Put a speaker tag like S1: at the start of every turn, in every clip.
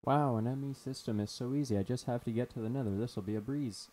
S1: Wow, an ME system is so easy. I just have to get to the nether. This'll be a breeze.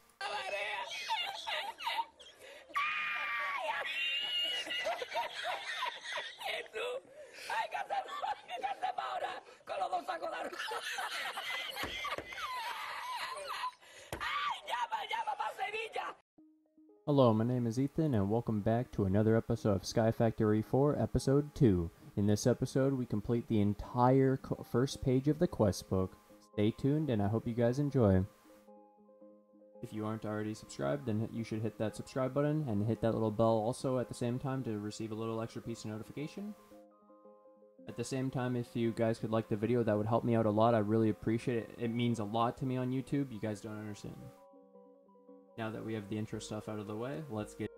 S1: Hello, my name is Ethan, and welcome back to another episode of Skyfactory 4, Episode 2. In this episode, we complete the entire first page of the quest book. Stay tuned, and I hope you guys enjoy. If you aren't already subscribed, then you should hit that subscribe button, and hit that little bell also at the same time to receive a little extra piece of notification. At the same time, if you guys could like the video, that would help me out a lot. I really appreciate it. It means a lot to me on YouTube. You guys don't understand. Now that we have the intro stuff out of the way, let's get...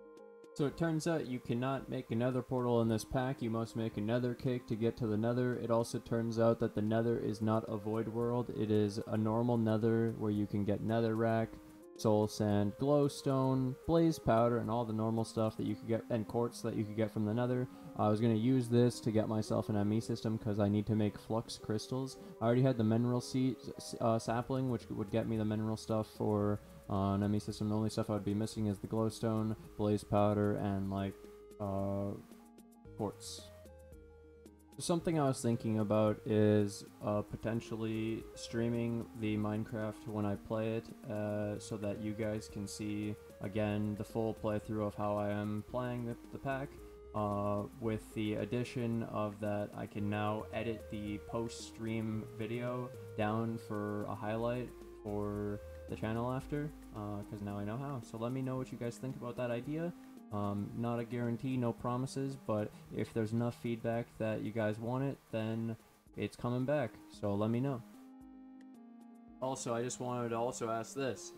S1: So it turns out you cannot make another portal in this pack. You must make another cake to get to the nether. It also turns out that the nether is not a void world. It is a normal nether where you can get netherrack, soul sand, glowstone, blaze powder, and all the normal stuff that you could get, and quartz that you could get from the nether. I was going to use this to get myself an ME system because I need to make flux crystals. I already had the mineral seed sapling, which would get me the mineral stuff for an ME system. The only stuff I would be missing is the glowstone, blaze powder, and like quartz. Something I was thinking about is potentially streaming the Minecraft when I play it, so that you guys can see again the full playthrough of how I am playing the pack. With the addition of that, I can now edit the post-stream video down for a highlight for the channel after, because now I know how. So let me know what you guys think about that idea. Not a guarantee, no promises, but if there's enough feedback that you guys want it, then it's coming back, so let me know. Also, I just wanted to also ask this.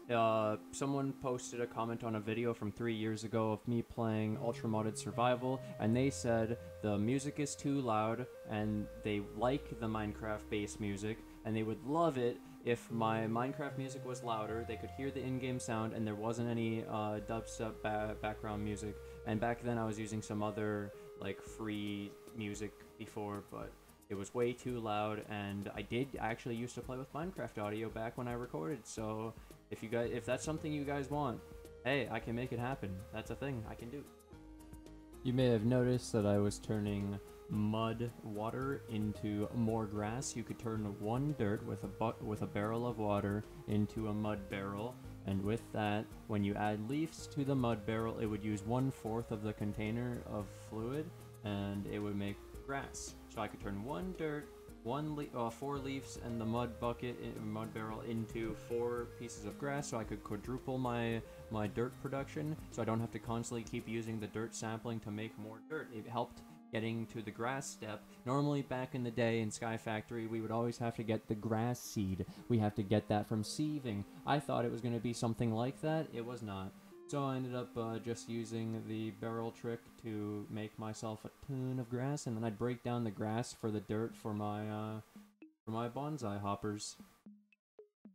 S1: Someone posted a comment on a video from 3 years ago of me playing Ultra Modded Survival, and they said the music is too loud, and they like the Minecraft bass music, and they would love it if my Minecraft music was louder, they could hear the in-game sound, and there wasn't any dubstep background music. And back then I was using some other like free music before, but it was way too loud, and I did actually used to play with Minecraft audio back when I recorded. So if that's something you guys want, hey, I can make it happen. That's a thing I can do. You may have noticed that I was turning mud water into more grass. You could turn one dirt with a barrel of water into a mud barrel, and with that, when you add leaves to the mud barrel, it would use 1/4 of the container of fluid, and it would make grass. So I could turn one dirt, 4 leaves, and the mud barrel into 4 pieces of grass, so I could quadruple my dirt production, so I don't have to constantly keep using the dirt sapling to make more dirt. It helped getting to the grass step. Normally back in the day in Skyfactory, we would always have to get the grass seed. We have to get that from sieving. I thought it was going to be something like that. It was not. So I ended up just using the barrel trick to make myself a ton of grass, and then I'd break down the grass for the dirt for my bonsai hoppers.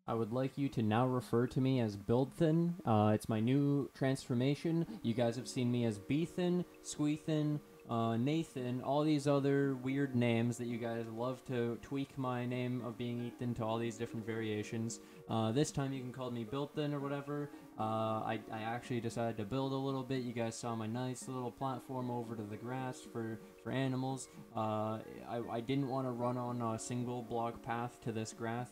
S1: I would like you to now refer to me as Buildthin. It's my new transformation. You guys have seen me as Beethin, Squeethin, Nathan, all these other weird names that you guys love to tweak my name of being Ethan to all these different variations. This time you can call me Buildthin or whatever. I actually decided to build a little bit. You guys saw my nice little platform over to the grass for animals. I didn't want to run on a single block path to this grass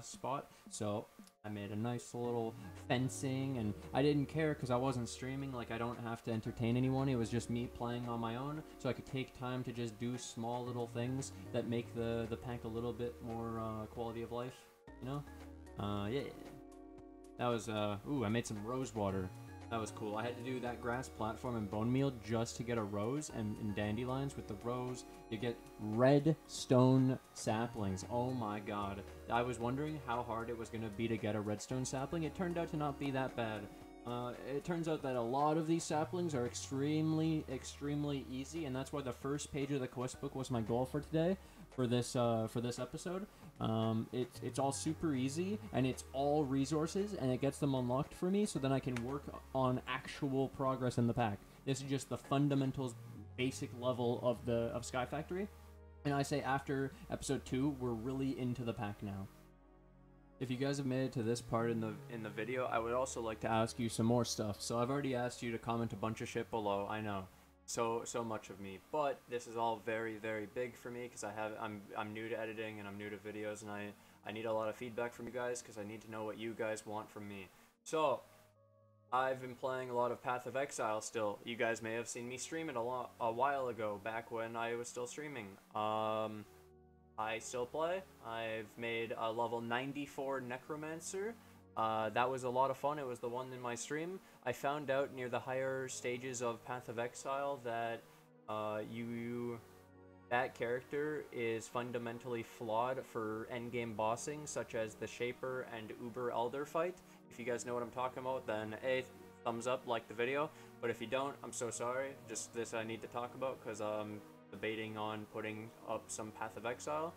S1: spot, so I made a nice little fencing, and I didn't care because I wasn't streaming. Like, I don't have to entertain anyone. It was just me playing on my own, so I could take time to just do small little things that make the pack a little bit more quality of life, you know? Yeah. That was, ooh, I made some rose water. That was cool. I had to do that grass platform and bone meal just to get a rose, and dandelions. With the rose, you get redstone saplings. Oh my god. I was wondering how hard it was going to be to get a redstone sapling. It turned out to not be that bad. It turns out that a lot of these saplings are extremely easy, and that's why the first page of the quest book was my goal for today, for this episode. It's all super easy, and it's all resources, and it gets them unlocked for me, so then I can work on actual progress in the pack. This is just the fundamentals, basic level of Skyfactory. And I say after episode 2, we're really into the pack now. If you guys have made it to this part in the video, I would also like to ask you some more stuff. So I've already asked you to comment a bunch of shit below. I know, so much of me, but this is all very, very big for me because I'm new to editing and I'm new to videos, and I need a lot of feedback from you guys because I need to know what you guys want from me. So I've been playing a lot of Path of Exile still. You guys may have seen me stream it a while ago, back when I was still streaming. I still play. I've made a level 94 Necromancer. That was a lot of fun. It was the one in my stream. I found out near the higher stages of Path of Exile that that character is fundamentally flawed for endgame bossing, such as the Shaper and Uber Elder fight. If you guys know what I'm talking about, then A, thumbs up, like the video. But if you don't, I'm so sorry. Just this I need to talk about because debating on putting up some Path of Exile.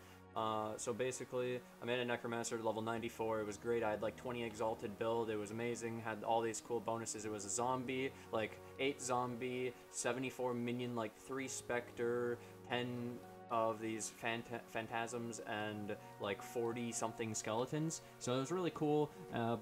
S1: So basically, I made a Necromancer at level 94, it was great, I had like 20 Exalted build, it was amazing, had all these cool bonuses, it was a zombie, like 8 zombie, 74 minion, like 3 Spectre, 10 of these phantasms, and like 40 something skeletons, so it was really cool,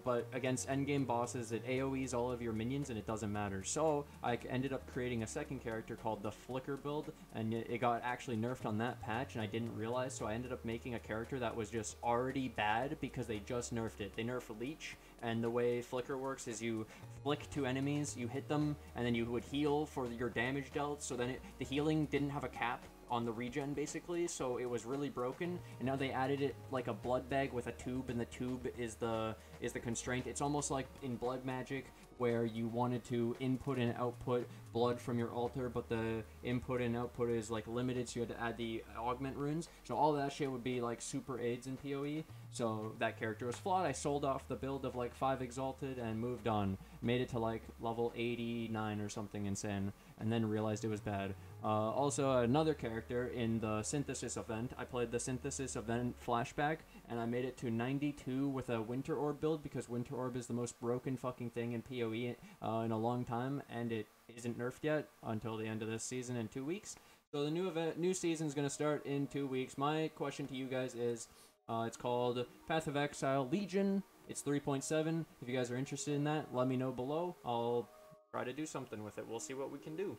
S1: but against endgame bosses it AoEs all of your minions and it doesn't matter. So I ended up creating a second character called the Flicker build, and it got actually nerfed on that patch and I didn't realize, so I ended up making a character that was just already bad because they just nerfed it. They nerfed Leech, and the way Flicker works is you flick to enemies, you hit them, and then you would heal for your damage dealt, so then the healing didn't have a cap on the regen basically, so it was really broken, and now they added it like a blood bag with a tube, and the tube is the constraint. It's almost like in blood magic where you wanted to input and output blood from your altar, but the input and output is like limited, so you had to add the augment runes, so all that shit would be like super aids in PoE. So that character was flawed. I sold off the build of like 5 Exalted and moved on, made it to like level 89 or something insane, and then realized it was bad. Also, another character in the Synthesis event, I played the Synthesis event flashback, and I made it to 92 with a Winter Orb build, because Winter Orb is the most broken fucking thing in PoE in a long time, and it isn't nerfed yet until the end of this season in 2 weeks. So the new season is going to start in 2 weeks. My question to you guys is, it's called Path of Exile Legion. It's 3.7. If you guys are interested in that, let me know below. I'll try to do something with it. We'll see what we can do.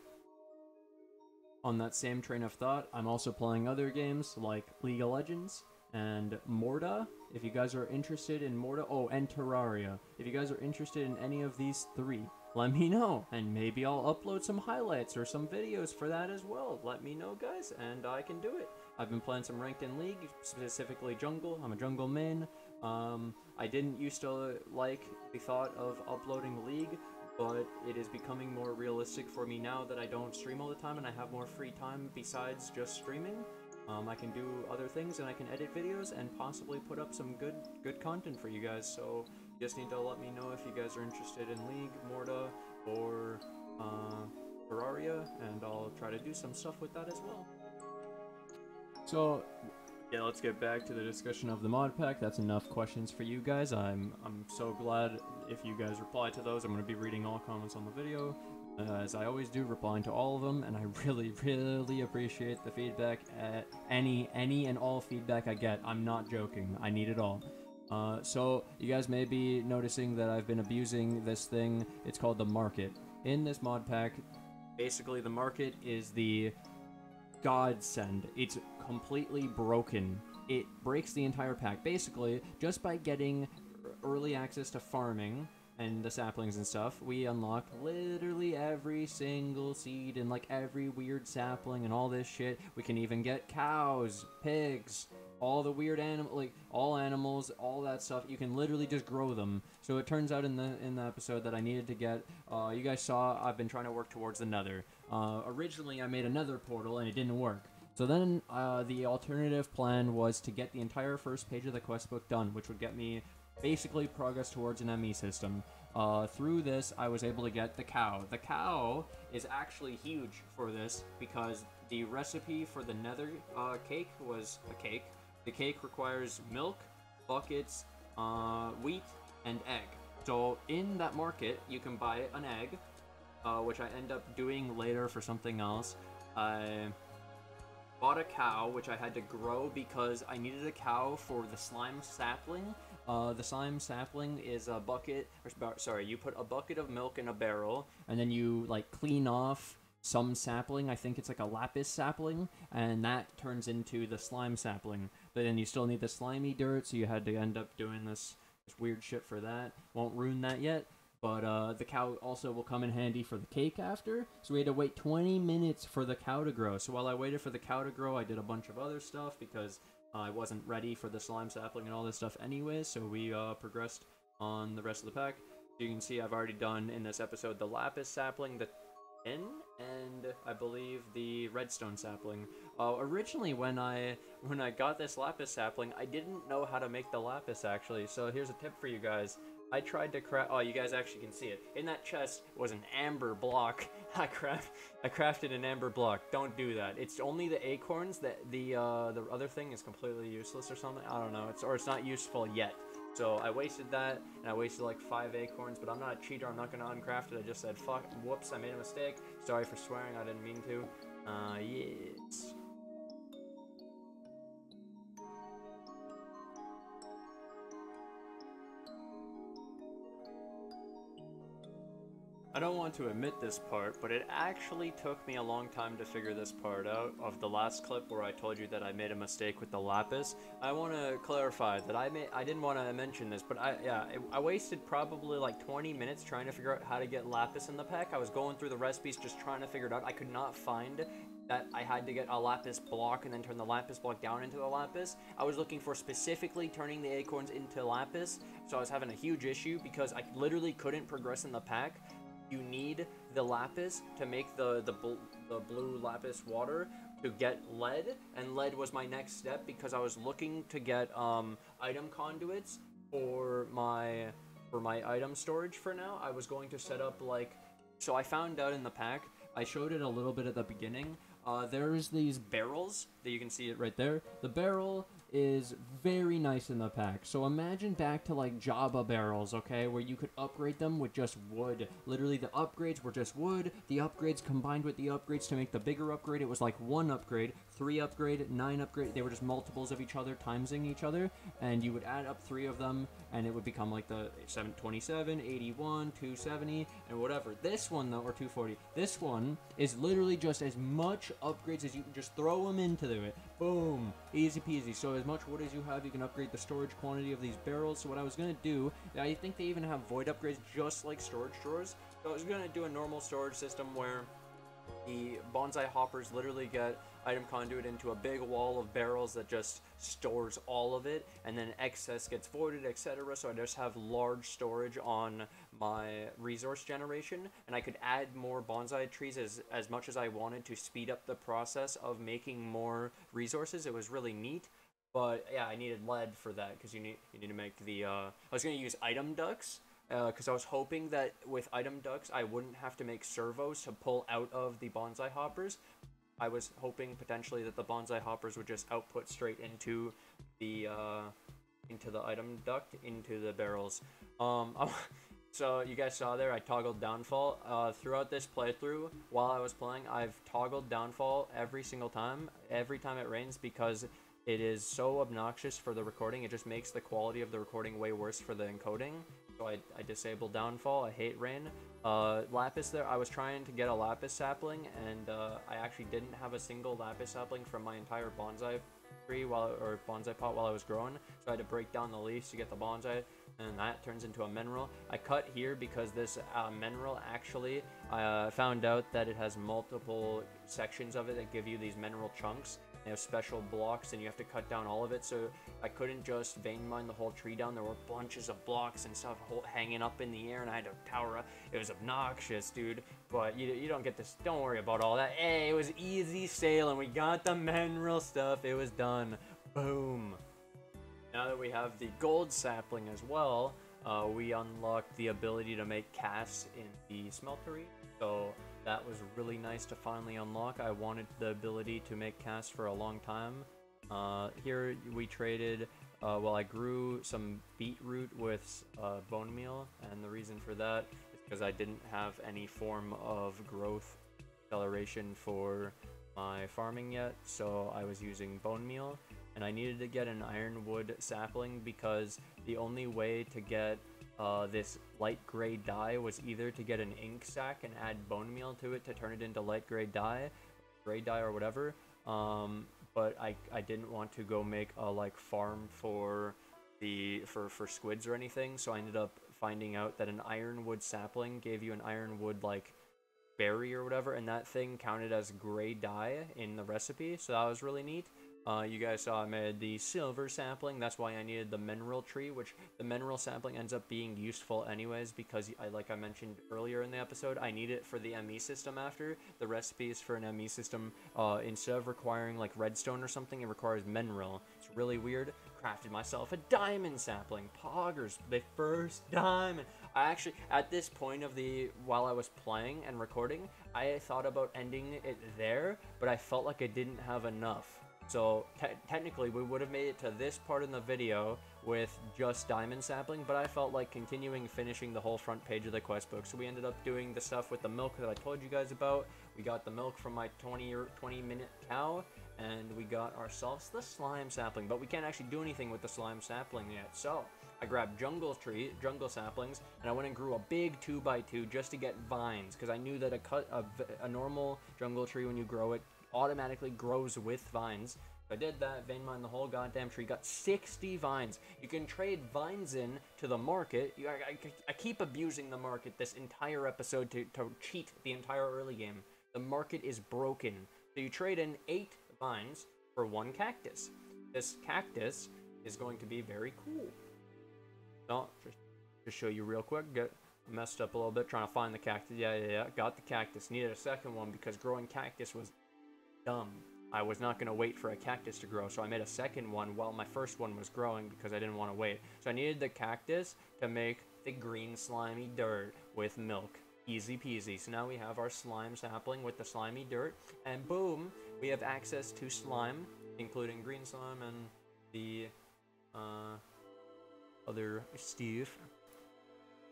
S1: On that same train of thought, I'm also playing other games like League of Legends and Morta. If you guys are interested in Morta, oh, and Terraria. If you guys are interested in any of these 3, let me know, and maybe I'll upload some highlights or some videos for that as well. Let me know, guys, and I can do it. I've been playing some ranked in League, specifically jungle. I'm a jungle main. I didn't used to like the thought of uploading League, but it is becoming more realistic for me now that I don't stream all the time and I have more free time besides just streaming. I can do other things and I can edit videos and possibly put up some good content for you guys, so you just need to let me know if you guys are interested in League, Morta, or Terraria, and I'll try to do some stuff with that as well. So yeah, let's get back to the discussion of the mod pack. That's enough questions for you guys. I'm so glad if you guys reply to those. I'm going to be reading all comments on the video, as I always do, replying to all of them, and I really, really appreciate the feedback. Any and all feedback I get. I'm not joking. I need it all. So you guys may be noticing that I've been abusing this thing. It's called the market. In this mod pack, basically the market is the godsend. It's completely broken. It breaks the entire pack. Basically, just by getting early access to farming and the saplings and stuff, we unlock literally every single seed and like every weird sapling and all this shit. We can even get cows, pigs, all the weird like all animals, all that stuff. You can literally just grow them. So it turns out in the episode that I needed to get, you guys saw I've been trying to work towards the Nether. Originally I made another portal and it didn't work. So then the alternative plan was to get the entire first page of the quest book done, which would get me basically progress towards an ME system. Through this, I was able to get the cow. The cow is actually huge for this because the recipe for the Nether cake was a cake. The cake requires milk, buckets, wheat, and egg. So in that market, you can buy an egg, which I end up doing later for something else. bought a cow, which I had to grow because I needed a cow for the slime sapling. The slime sapling is a bucket, or sorry, you put a bucket of milk in a barrel, and then you like clean off some sapling. I think it's like a lapis sapling, and that turns into the slime sapling. But then you still need the slimy dirt, so you had to end up doing this weird shit for that. Won't ruin that yet. But the cow also will come in handy for the cake after. So we had to wait 20 minutes for the cow to grow. So while I waited for the cow to grow, I did a bunch of other stuff because I wasn't ready for the slime sapling and all this stuff anyways. So we progressed on the rest of the pack. So you can see I've already done in this episode the lapis sapling, the tin, and I believe the redstone sapling. Originally when I got this lapis sapling, I didn't know how to make the lapis actually. So here's a tip for you guys. I tried to craft. Oh, you guys actually can see it. In that chest was an amber block. I crafted an amber block. Don't do that. It's only the acorns. That the other thing is completely useless or something. I don't know. It's not useful yet. So I wasted that, and I wasted like 5 acorns. But I'm not a cheater. I'm not gonna uncraft it. I just said fuck. Whoops. I made a mistake. Sorry for swearing. I didn't mean to. Yes. I don't want to admit this part, but it actually took me a long time to figure this part out of the last clip where I told you that I made a mistake with the lapis. I want to clarify that I didn't want to mention this, but I wasted probably like 20 minutes trying to figure out how to get lapis in the pack. I was going through the recipes just trying to figure it out. I could not find that I had to get a lapis block and then turn the lapis block down into a lapis. I was looking for specifically turning the acorns into lapis, so I was having a huge issue because I literally couldn't progress in the pack. You need the lapis to make the blue lapis water to get lead, and lead was my next step because I was looking to get item conduits for my item storage for now. I was going to set up like, so I found out in the pack, I showed it a little bit at the beginning, there's these barrels that you can see it right there. The barrel is very nice in the pack. So imagine back to like Java barrels, okay, where you could upgrade them with just wood. Literally the upgrades were just wood. The upgrades combined with the upgrades to make the bigger upgrade. It was like 1 upgrade, 3 upgrade, 9 upgrade. They were just multiples of each other, timesing each other, and you would add up 3 of them and it would become like the 727, 81, 270, and whatever. This one though, or 240, this one is literally just as much upgrades as you can just throw them into it. Boom, easy peasy. So as much wood as you have, you can upgrade the storage quantity of these barrels. So what I was gonna do, I think they even have void upgrades just like storage drawers. So I was gonna do a normal storage system where the bonsai hoppers literally get item conduit into a big wall of barrels that just stores all of it, and then excess gets voided, etc. So I just have large storage on my resource generation, and I could add more bonsai trees as much as I wanted to speed up the process of making more resources. It was really neat. But yeah, I needed lead for that because you need to make the I was going to use item ducts because I was hoping that with item ducts I wouldn't have to make servos to pull out of the bonsai hoppers. I was hoping potentially that the bonsai hoppers would just output straight into the item duct into the barrels. So you guys saw there I toggled downfall throughout this playthrough. While I was playing, I've toggled downfall every single time it rains, because it is so obnoxious for the recording. It just makes the quality of the recording way worse for the encoding. So I disabled downfall. I hate rain. Lapis there, I was trying to get a lapis sapling, and I actually didn't have a single lapis sapling from my entire bonsai tree or bonsai pot while I was growing. So I had to break down the leaves to get the bonsai, and that turns into a mineral. I cut here because this mineral actually, I found out that it has multiple sections of it that give you these mineral chunks. They have special blocks and you have to cut down all of it, so I couldn't just vein mine the whole tree down. There were bunches of blocks and stuff hanging up in the air, and I had to tower up. It was obnoxious, dude, but you don't get this. Don't worry about all that. Hey, it was easy sailing. We got the mineral stuff. It was done. Boom. Now that we have the gold sapling as well, we unlocked the ability to make casts in the smeltery. So that was really nice to finally unlock. I wanted the ability to make casts for a long time. Here we traded, well, I grew some beetroot with bone meal, and the reason for that is because I didn't have any form of growth acceleration for my farming yet, so I was using bone meal, and I needed to get an ironwood sapling because the only way to get this light gray dye was either to get an ink sac and add bone meal to it to turn it into light gray dye or whatever. But I didn't want to go make a like farm for for squids or anything, so I ended up finding out that an ironwood sapling gave you an ironwood like berry or whatever, and that thing counted as gray dye in the recipe, so that was really neat. You guys saw I made the silver sapling. That's why I needed the mineral tree, which the mineral sapling ends up being useful anyways because, like I mentioned earlier in the episode, I need it for the ME system after. The recipes for an ME system, instead of requiring like redstone or something, it requires mineral. It's really weird. Crafted myself a diamond sapling. Poggers, the first diamond. I actually, at this point of while I was playing and recording, I thought about ending it there, but I felt like I didn't have enough. So technically we would have made it to this part in the video with just diamond sapling, but I felt like finishing the whole front page of the quest book. So we ended up doing the stuff with the milk that I told you guys about. We got the milk from my 20-minute cow, and we got ourselves the slime sapling, but we can't actually do anything with the slime sapling yet. So I grabbed jungle saplings, and I went and grew a big 2x2 just to get vines, because I knew that a normal jungle tree, when you grow it, automatically grows with vines. I did that, vein mined the whole goddamn tree, got 60 vines. You can trade vines in to the market. I keep abusing the market this entire episode to cheat the entire early game. The market is broken. So you trade in 8 vines for 1 cactus. This cactus is going to be very cool. So, just show you real quick. Messed up a little bit trying to find the cactus. Yeah. Got the cactus. Needed a second one because growing cactus was dumb. I was not going to wait for a cactus to grow, so I made a second one while my first one was growing because I didn't want to wait. So I needed the cactus to make the green slimy dirt with milk. Easy peasy. So now we have our slime sapling with the slimy dirt, and boom, we have access to slime, including green slime and the other stuff.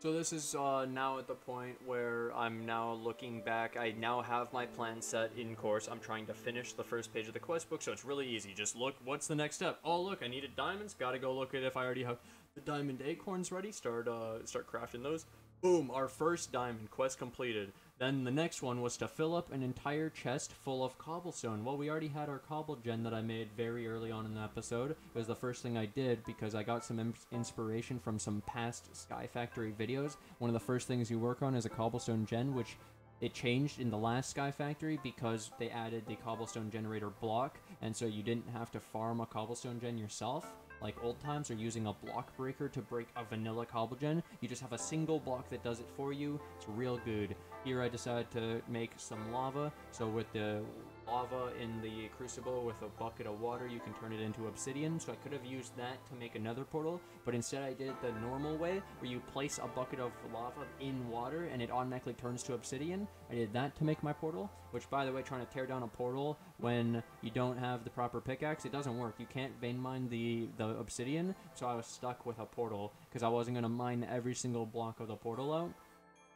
S1: So this is now at the point where I'm now looking back. I now have my plan set in course. I'm trying to finish the first page of the quest book, so it's really easy. Just look, what's the next step? Oh look, I needed diamonds. Gotta go look at if I already have the diamond acorns ready. Start crafting those. Boom, our first diamond, quest completed. Then the next one was to fill up an entire chest full of cobblestone. Well, we already had our cobble gen that I made very early on in the episode. It was the first thing I did because I got some inspiration from some past Skyfactory videos. One of the first things you work on is a cobblestone gen, which it changed in the last Skyfactory because they added the cobblestone generator block, and so you didn't have to farm a cobblestone gen yourself like old times, or using a block breaker to break a vanilla cobble gen. You just have a single block that does it for you. It's real good. Here I decided to make some lava, so with the lava in the crucible with a bucket of water, you can turn it into obsidian. So I could have used that to make another portal, but instead I did it the normal way, where you place a bucket of lava in water and it automatically turns to obsidian. I did that to make my portal, which, by the way, trying to tear down a portal when you don't have the proper pickaxe, it doesn't work. You can't vein mine the obsidian, so I was stuck with a portal because I wasn't going to mine every single block of the portal out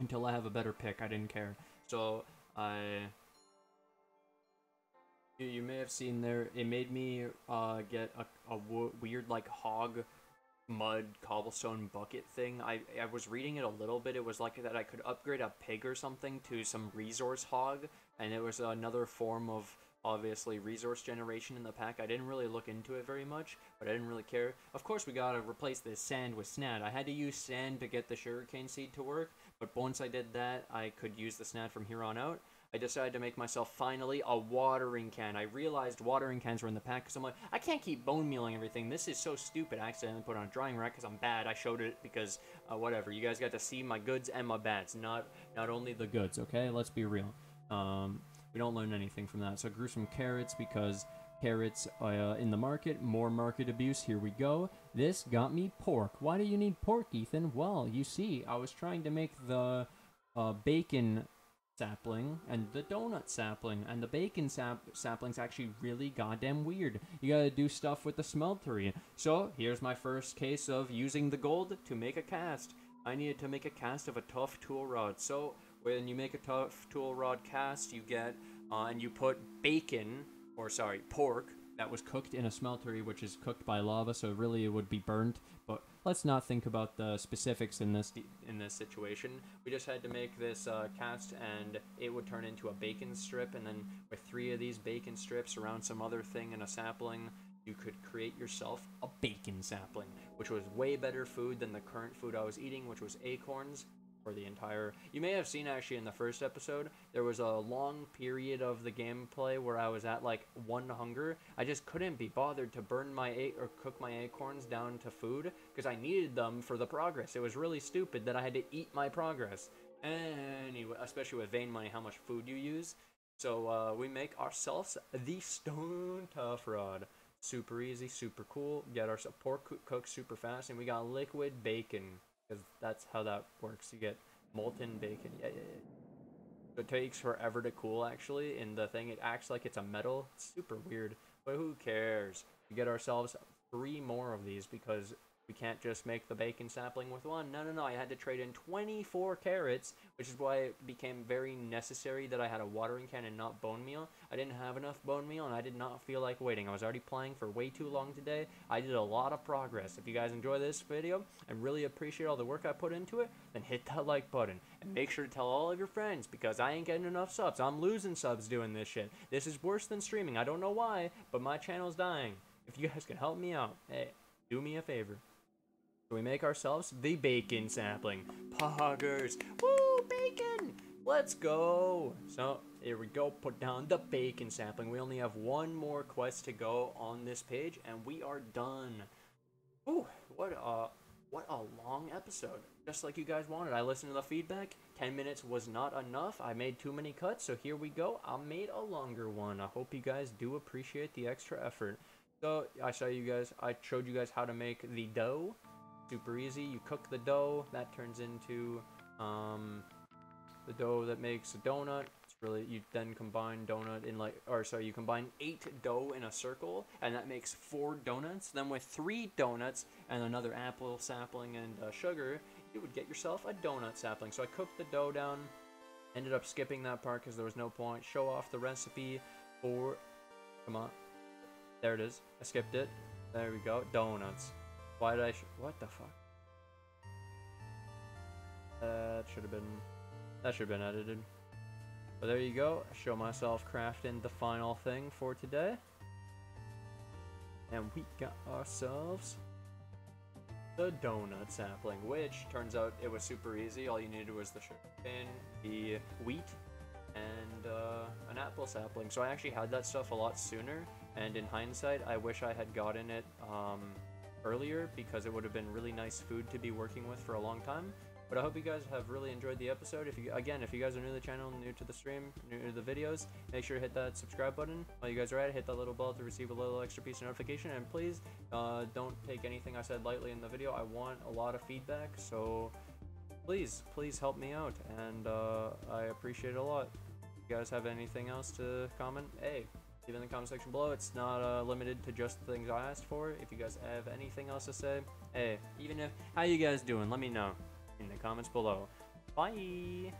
S1: until I have a better pick. I didn't care. So you may have seen there, it made me get a weird like hog mud cobblestone bucket thing. I was reading it a little bit. It was like that I could upgrade a pig or something to some resource hog, and it was another form of obviously resource generation in the pack. I didn't really look into it very much, but I didn't really care. Of course, we gotta replace this sand with snad. I had to use sand to get the sugarcane seed to work, but once I did that, I could use the snad from here on out. I decided to make myself finally a watering can. I realized watering cans were in the pack because I'm like, I can't keep bone mealing everything. This is so stupid. I accidentally put it on a drying rack because I'm bad. I showed it because whatever. You guys got to see my goods and my bads, not only the goods. Okay, let's be real. We don't learn anything from that. So I grew some carrots because carrots in the market, more market abuse. Here we go. This got me pork. Why do you need pork, Ethan? Well, you see, I was trying to make the bacon sapling and the donut sapling, and the bacon sapling's actually really goddamn weird. You gotta do stuff with the smeltery. So here's my first case of using the gold to make a cast. I needed to make a cast of a tough tool rod. So when you make a tough tool rod cast, you get and you put bacon, or sorry, pork, that was cooked in a smeltery, which is cooked by lava, so really it would be burnt. But let's not think about the specifics in this situation. We just had to make this cast, and it would turn into a bacon strip, and then with 3 of these bacon strips around some other thing and a sapling, you could create yourself a bacon sapling, which was way better food than the current food I was eating, which was acorns. For the entire, you may have seen actually in the first episode, there was a long period of the gameplay where I was at like 1 hunger. I just couldn't be bothered to burn my or cook my acorns down to food because I needed them for the progress. It was really stupid that I had to eat my progress. Anyway, especially with vein money, how much food you use. So we make ourselves the stone tough rod. Super easy, super cool. Get our pork cooked super fast, and we got liquid bacon. Because that's how that works. You get molten bacon. Yeah. So it takes forever to cool, actually. In the thing, it acts like it's a metal. It's super weird. But who cares? We get ourselves 3 more of these because we can't just make the bacon sapling with 1. No. I had to trade in 24 carrots, which is why it became very necessary that I had a watering can and not bone meal. I didn't have enough bone meal, and I did not feel like waiting. I was already playing for way too long today. I did a lot of progress. If you guys enjoy this video and really appreciate all the work I put into it, then hit that like button. And make sure to tell all of your friends, because I ain't getting enough subs. I'm losing subs doing this shit. This is worse than streaming. I don't know why, but my channel's dying. If you guys can help me out, hey, do me a favor. So we make ourselves the bacon sapling. Poggers! Woo! Bacon! Let's go! So, here we go. Put down the bacon sapling. We only have 1 more quest to go on this page, and we are done. Ooh, what a long episode. Just like you guys wanted. I listened to the feedback. 10 minutes was not enough. I made too many cuts, so here we go. I made a longer one. I hope you guys do appreciate the extra effort. So, I showed you guys how to make the dough. Super easy. You cook the dough, that turns into the dough that makes a donut. It's really, you then combine donut in you combine 8 dough in a circle, and that makes 4 donuts. Then with 3 donuts and another apple sapling and sugar, you would get yourself a donut sapling. So I cooked the dough down, ended up skipping that part because there was no point. Show off the recipe for, come on, there it is. I skipped it. There we go, donuts. Why did I what the fuck? That should have been edited. But there you go. Show myself crafting the final thing for today. And we got ourselves the donut sapling, which turns out it was super easy. All you needed was the sugar cane, the wheat, and an apple sapling. So I actually had that stuff a lot sooner, and in hindsight, I wish I had gotten it earlier, because it would have been really nice food to be working with for a long time. But I hope you guys have really enjoyed the episode. If you guys are new to the channel, new to the stream, new to the videos, make sure to hit that subscribe button. While you guys are at it, hit that little bell to receive a little extra piece of notification. And please, don't take anything I said lightly in the video. I want a lot of feedback, so please help me out, and I appreciate it a lot. If you guys have anything else to comment, hey, leave it in the comment section below. It's not limited to just the things I asked for. If you guys have anything else to say, hey, how you guys doing? Let me know in the comments below. Bye!